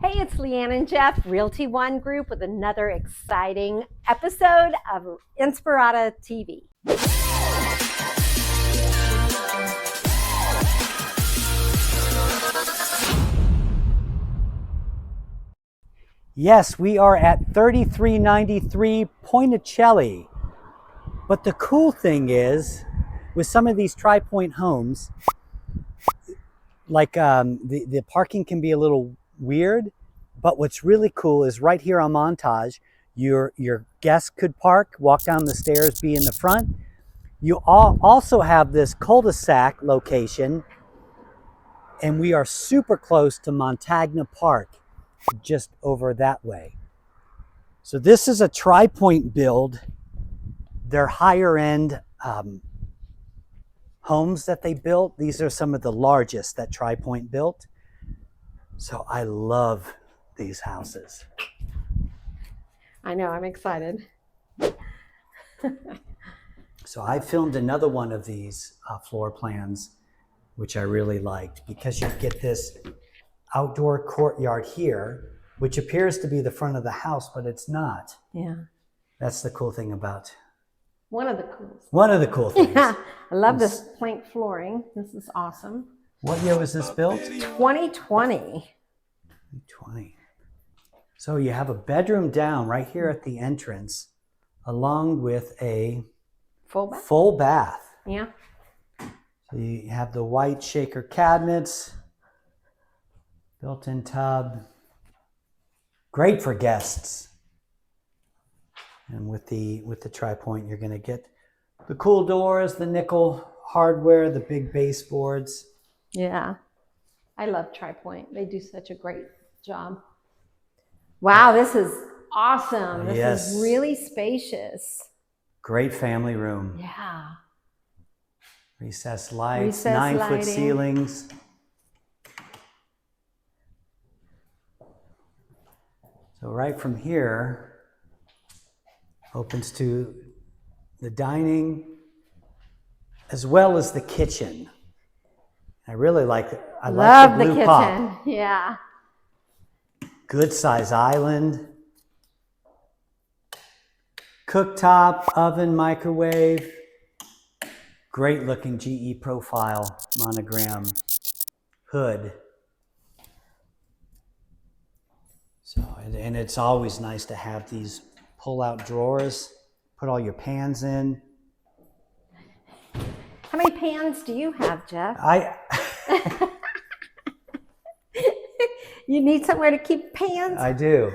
Hey, it's Leanne and Jeff, Realty One Group, with another exciting episode of Inspirada TV. Yes, we are at 3393 Ponicelli. But the cool thing is, with some of these tri-point homes, like the parking can be a little weird, but what's really cool is right here on Montage, your guests could park, walk down the stairs, be in the front. You also have this cul-de-sac location, and we are super close to Montagna Park, just over that way. So this is a tri-point build. They're higher end homes that they built. These are some of the largest that tri-point built. So I love these houses. I know, I'm excited. So I filmed another one of these floor plans, which I really liked, because you get this outdoor courtyard here, which appears to be the front of the house, but it's not. Yeah. That's the cool thing about One of the coolest. one of the cool things. Yeah, I love this plank flooring. This is awesome. What year was this built? 2020. 20. So you have a bedroom down right here at the entrance, along with a Full bath? Yeah. So you have the white shaker cabinets, built-in tub. Great for guests. And with the tri-point, you're going to get the cool doors, the nickel hardware, the big baseboards. Yeah. I love tri-point. They do such a great job. Wow, this is awesome. This is really spacious. Great family room. Yeah. Recessed lights, 9-foot ceilings. So right from here, opens to the dining as well as the kitchen. I really like it. I love the blue kitchen. Pop. Yeah. Good size island. Cooktop, oven, microwave. Great looking GE profile monogram hood. So, and it's always nice to have these pull-out drawers. Put all your pans in. How many pans do you have, Jeff? You need somewhere to keep pans? I do.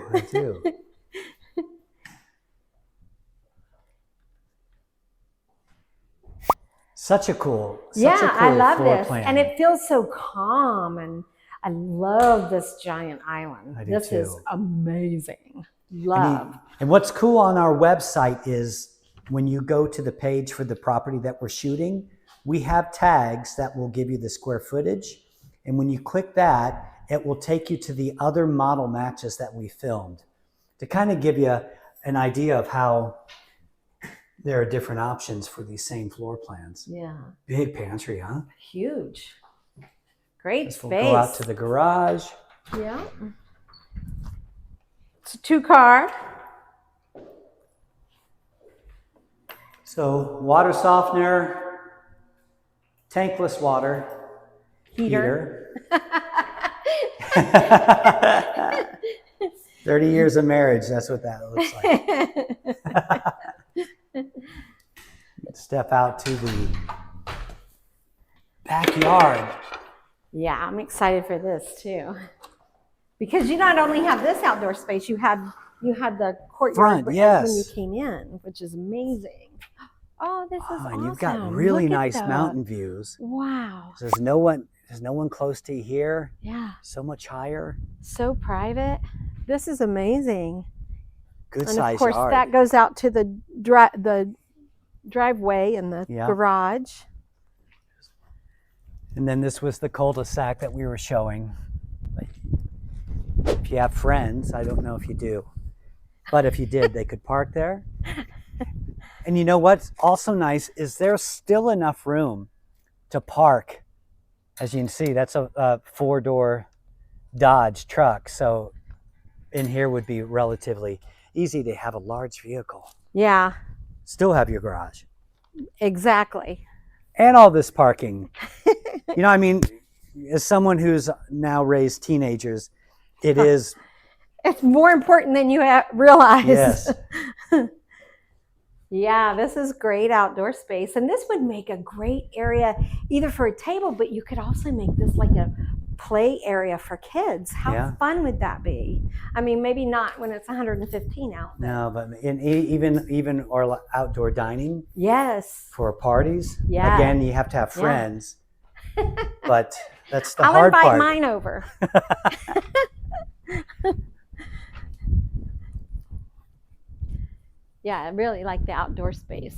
Such a cool I love this. plan. And it feels so calm, and I love this giant island. This is amazing. Love. And what's cool on our website is when you go to the page for the property that we're shooting, we have tags that will give you the square footage. And when you click that, it will take you to the other model matches that we filmed to kind of give you an idea of how there are different options for these same floor plans. Yeah. Big pantry, huh? Huge. Great space. We'll go out to the garage. Yeah. It's a 2-car. So water softener, tankless water, heater. 30 years of marriage, that's what that looks like. Step out to the backyard. Yeah, I'm excited for this too. Because you not only have this outdoor space, you had the courtyard when you came in, which is amazing. Oh, this is awesome. And you've got really nice mountain views. Wow. There's no one close to you here. Yeah. So much higher. So private. This is amazing. Good size yard. And of course, that goes out to the driveway and the garage. And then this was the cul-de-sac that we were showing. If you have friends, I don't know if you do, but if you did, they could park there. And you know what's also nice is there's still enough room to park. As you can see, that's a 4-door Dodge truck. So in here would be relatively easy to have a large vehicle. Yeah. Still have your garage. Exactly. And all this parking. You know, I mean, as someone who's now raised teenagers, it is... It's more important than you realize. Yes. Yeah, this is great outdoor space. And this would make a great area either for a table, but you could also make this like a play area for kids. How fun would that be? I mean, maybe not when it's 115 out. No, but even or outdoor dining. Yes. For parties. Yeah. Again, you have to have friends. But that's the hard part. I'll invite mine over. Yeah, I really like the outdoor space.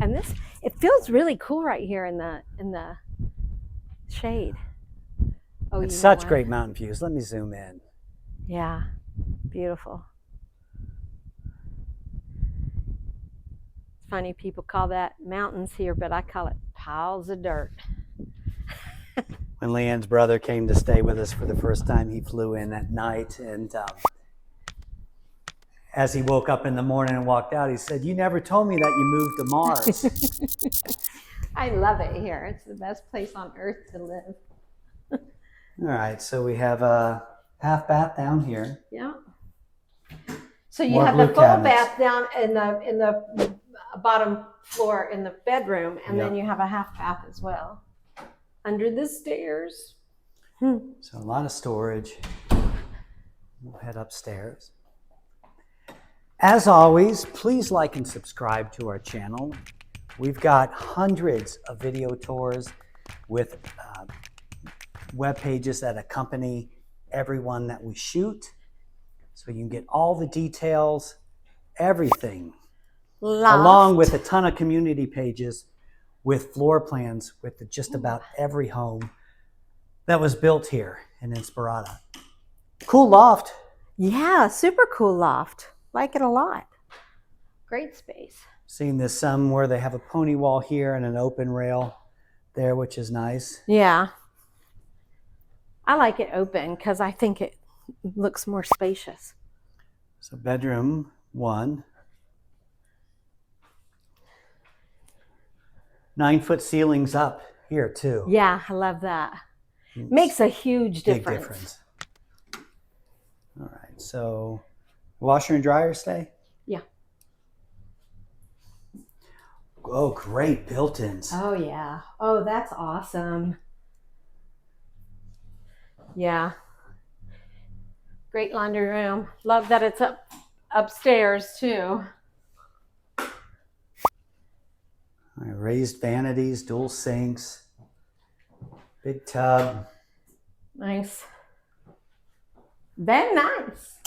And this, it feels really cool right here in the shade. Oh, it's such great mountain views. Let me zoom in. Yeah, beautiful. It's funny, people call that mountains here, but I call it piles of dirt. When Leanne's brother came to stay with us for the first time, he flew in at night, and as he woke up in the morning and walked out, he said, "You never told me that you moved to Mars." I love it here. It's the best place on earth to live. All right, so we have a half bath down here. Yeah. So you have the full bath down in the bottom floor in the bedroom, and then you have a half bath as well under the stairs. So a lot of storage. We'll head upstairs. As always, please like and subscribe to our channel. We've got hundreds of video tours with web pages that accompany everyone that we shoot. So you can get all the details, everything, along with a ton of community pages with floor plans with just about every home that was built here in Inspirada. Cool loft. Yeah, super cool loft. Like it a lot. Great space. Seen this some where they have a pony wall here and an open rail there, which is nice. Yeah. I like it open because I think it looks more spacious. So bedroom 1. 9-foot ceilings up here too. Yeah, I love that. Makes a huge difference. Big difference. All right, so washer and dryer stay? Yeah. Oh, great built-ins. Oh, yeah. Oh, that's awesome. Yeah. Great laundry room. Love that it's upstairs too. All right, raised vanities, dual sinks, big tub. Nice. Very nice.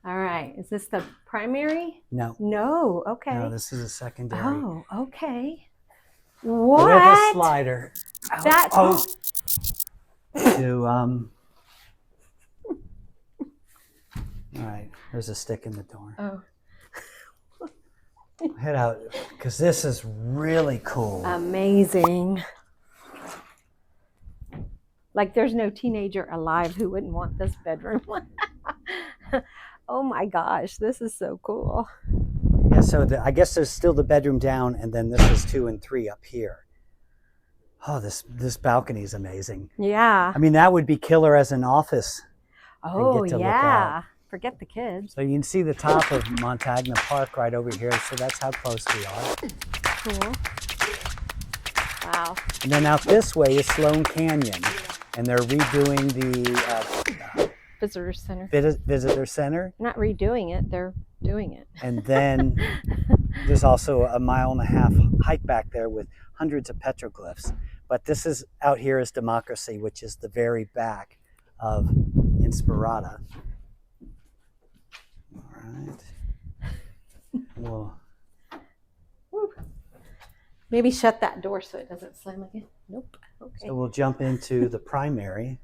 All right. Is this the primary? No. No. Okay. No, this is a secondary. Oh, okay. What? With a slider. That's to all right, there's a stick in the door. Oh. Head out, because this is really cool. Amazing. Like there's no teenager alive who wouldn't want this bedroom. Oh my gosh, this is so cool. Yeah, so I guess there's still the bedroom down, and then this is 2 and 3 up here. Oh, this balcony is amazing. Yeah. I mean, that would be killer as an office. Oh, yeah. Forget the kids. So you can see the top of Montagna Park right over here. So that's how close we are. Cool. Wow. And then out this way is Sloan Canyon. And they're redoing the visitor center. Visitor center. Not redoing it, they're doing it. And then there's also a 1.5-mile hike back there with hundreds of petroglyphs. But this is out here is Democracy, which is the very back of Inspirada. All right. Well, maybe shut that door so it doesn't slam again. Nope. Okay. So we'll jump into the primary.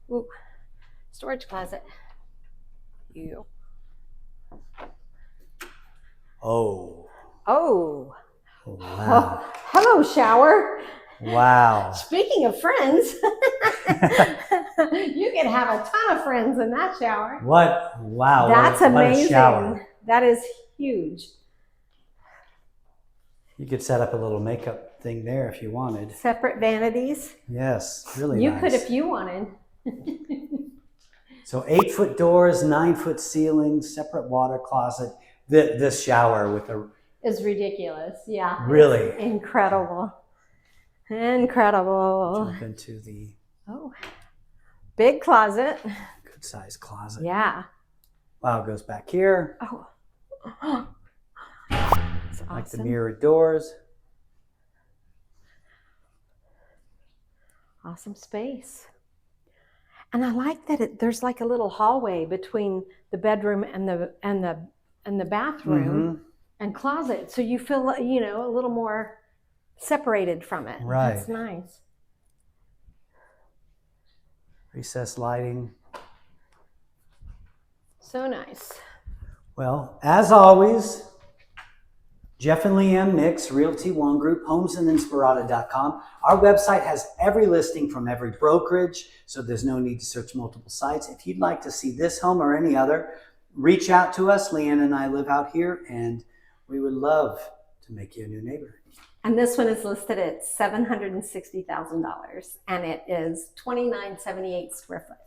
Ooh. Storage closet. You. Oh. Oh. Wow. Oh. Hello, shower. Wow. Speaking of friends. You can have a ton of friends in that shower. What? Wow. That's what amazing. a shower. That is huge. You could set up a little makeup thing there if you wanted. Separate vanities. Yes, really You nice. could if you wanted. So 8-foot doors, 9-foot ceilings, separate water closet. This shower with a... Is ridiculous. Yeah. Really? Incredible. Incredible. Jump into the... Oh, big closet. Good size closet. Yeah. Wow, it goes back here. Oh. That's like awesome. the mirrored doors. Awesome space. And I like that there's like a little hallway between the bedroom and the bathroom and closet, so you feel, a little more separated from it. Right. That's nice. Recessed lighting. So nice. Well, as always, Jeff and Leanne Mix, Realty One Group, homesinspirada.com. Our website has every listing from every brokerage, so there's no need to search multiple sites. If you'd like to see this home or any other, reach out to us. Leanne and I live out here, and we would love to make you a new neighbor. And this one is listed at $760,000, and it is 2978 square foot.